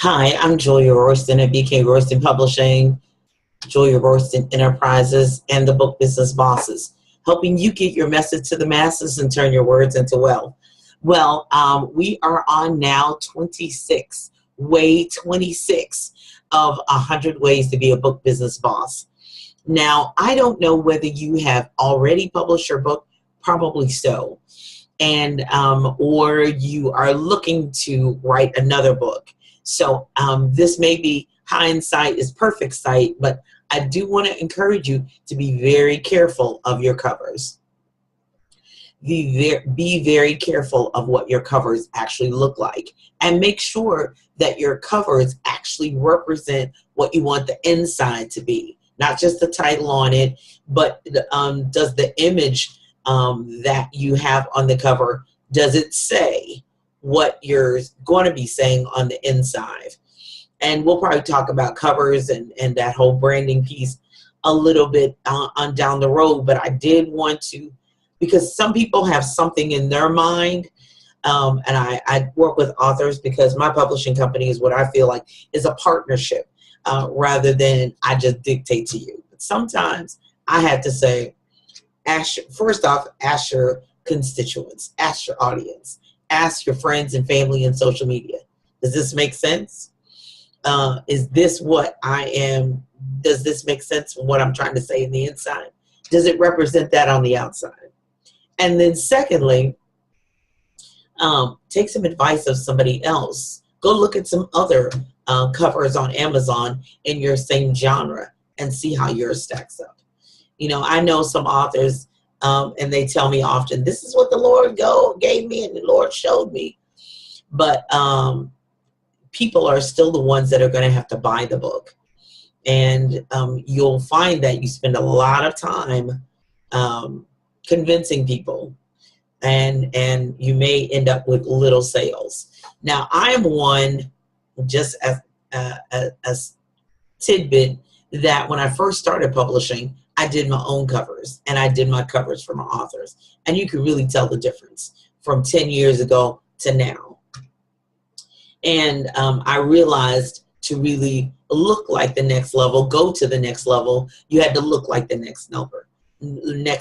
Hi, I'm Julia Royston at BK Royston Publishing, Julia Royston Enterprises, and the Book Business Bosses, helping you get your message to the masses and turn your words into wealth. We are on now 26, way 26 of 100 ways to be a book business boss. Now, I don't know whether you have already published your book, probably so, and or you are looking to write another book. So this may be hindsight is perfect sight, but I do want to encourage you to be very careful of your covers. Be very careful of what your covers actually look like, and make sure that your covers actually represent what you want the inside to be, not just the title on it, but does the image that you have on the cover, does it say what you're going to be saying on the inside? And we'll probably talk about covers and that whole branding piece a little bit on down the road, but I did want to, because some people have something in their mind, and I work with authors because my publishing company is what I feel like is a partnership, rather than I just dictate to you. But sometimes I have to say, first off, ask your constituents, ask your audience, ask your friends and family and social media. Does this make sense? Is this what I am? Does this make sense from what I'm trying to say in the inside? Does it represent that on the outside? And then secondly, take some advice of somebody else. Go look at some other covers on Amazon in your same genre and see how yours stacks up. You know, I know some authors, and they tell me often, this is what the Lord gave me and the Lord showed me. But people are still the ones that are going to have to buy the book. And you'll find that you spend a lot of time convincing people, and you may end up with little sales. Now, I am one, just as a tidbit, that when I first started publishing, I did my own covers, and I did my covers for my authors. And you can really tell the difference from 10 years ago to now. And I realized to really look like the next level, go to the next level, you had to look like the next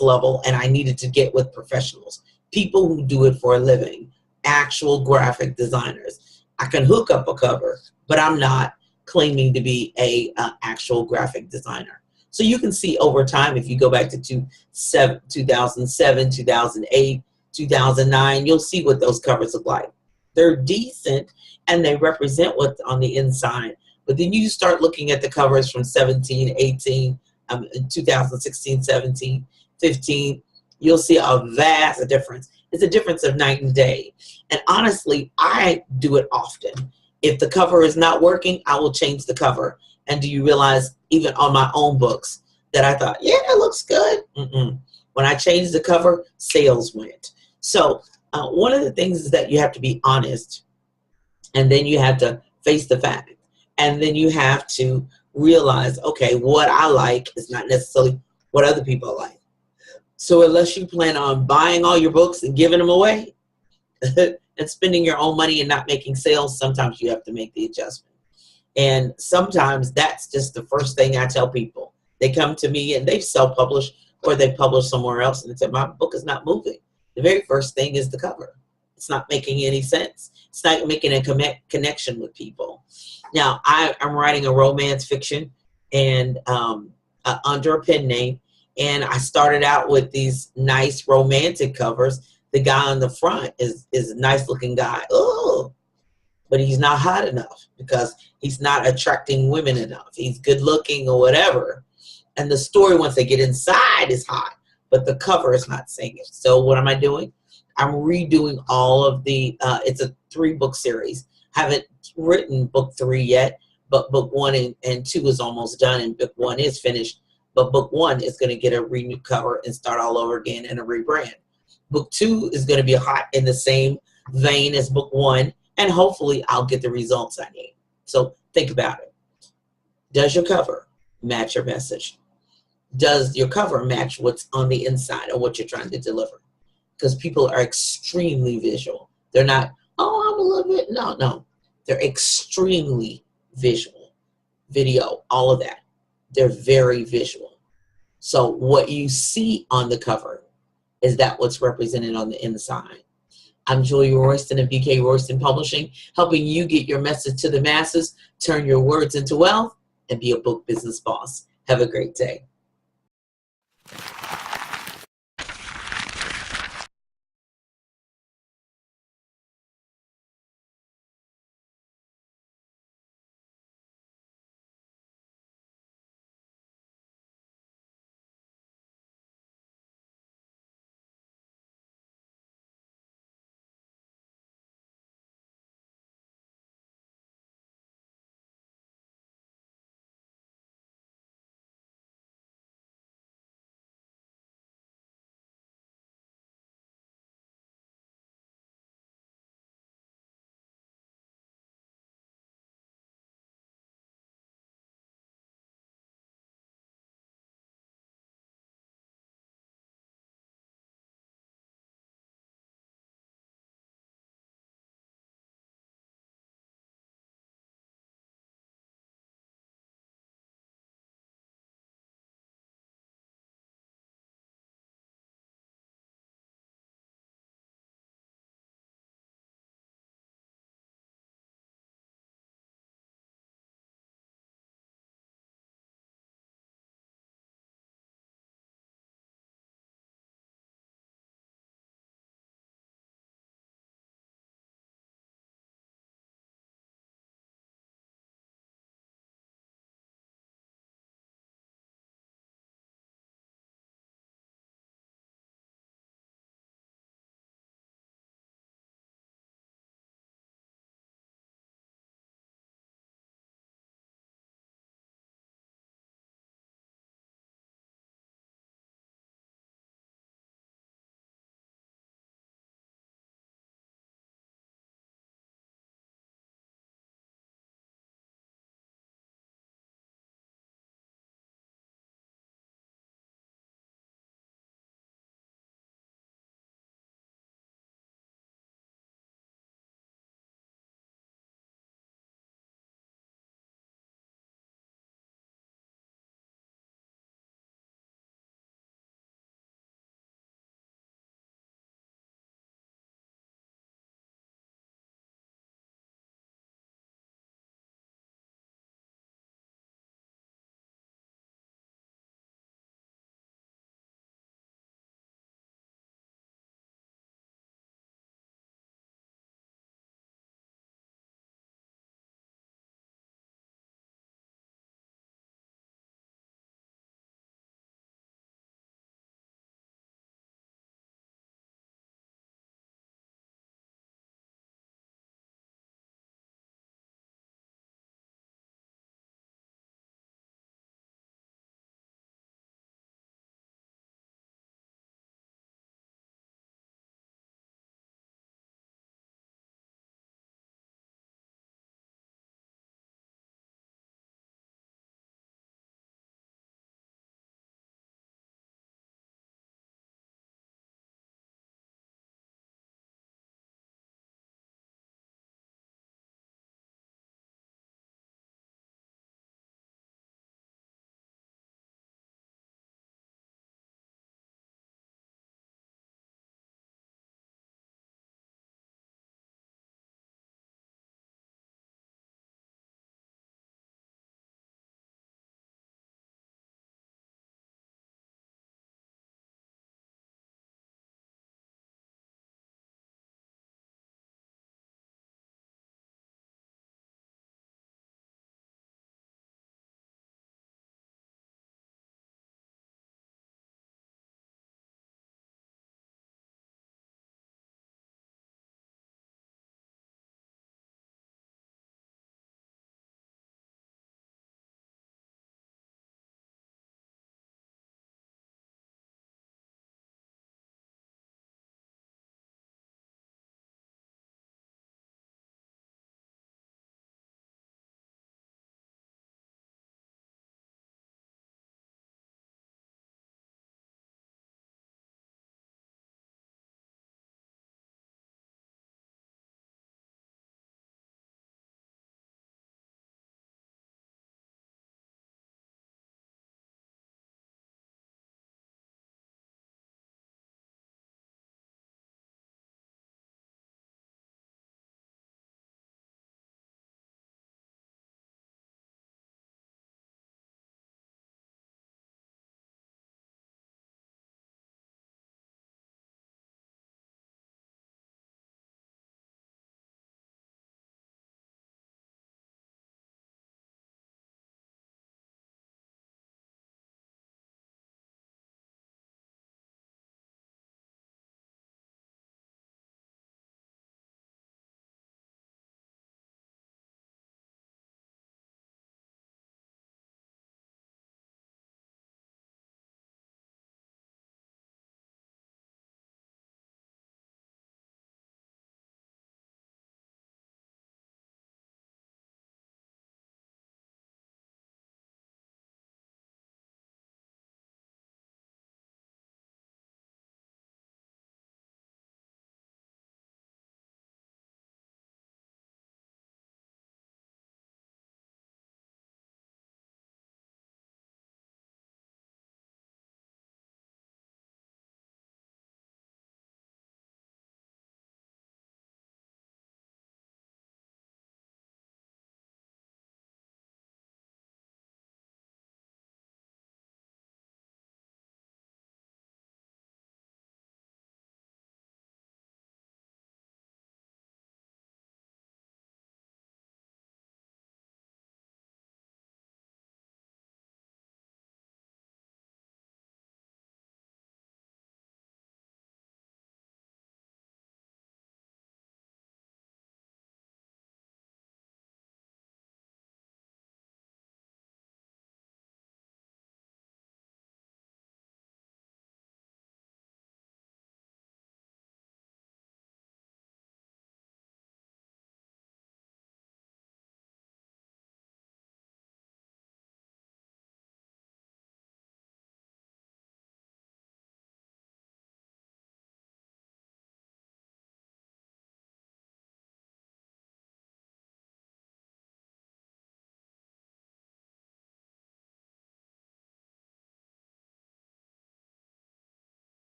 level, and I needed to get with professionals, people who do it for a living, actual graphic designers. I can hook up a cover, but I'm not claiming to be a actual graphic designer. So you can see over time, if you go back to 2007, 2008, 2009, you'll see what those covers look like. They're decent and they represent what's on the inside. But then you start looking at the covers from 17, 18, 2016, 17, 15, you'll see a vast difference. It's a difference of night and day. And honestly, I do it often. If the cover is not working, I will change the cover. And do you realize, even on my own books, that I thought, yeah, that looks good. When I changed the cover, sales went. So one of the things is that you have to be honest, and then you have to face the fact. And then you have to realize, okay, what I like is not necessarily what other people like. So unless you plan on buying all your books and giving them away and spending your own money and not making sales, sometimes you have to make the adjustment. And sometimes that's just the first thing I tell people. They come to me and they've self-published, or they publish somewhere else, and they say, my book is not moving. The very first thing is the cover. It's not making any sense. It's not making a connection with people. Now, I'm writing a romance fiction, and under a pen name, and I started out with these nice romantic covers. The guy on the front is a nice looking guy. Oh, but he's not hot enough because he's not attracting women enough. He's good looking or whatever. And the story, once they get inside, is hot, but the cover is not saying it. So what am I doing? I'm redoing all of the, it's a 3-book series. Haven't written book 3 yet, but book 1 and 2 is almost done, and book 1 is finished. But book 1 is going to get a renewed cover and start all over again and a rebrand. Book 2 is going to be hot in the same vein as book 1, and hopefully I'll get the results I need. So think about it. Does your cover match your message? Does your cover match what's on the inside or what you're trying to deliver? Because people are extremely visual. They're not, oh, I'm a little bit, no. They're extremely visual. Video, all of that. They're very visual. So what you see on the cover is that what's represented on the inside. I'm Julia Royston of BK Royston Publishing, helping you get your message to the masses, turn your words into wealth, and be a book business boss. Have a great day.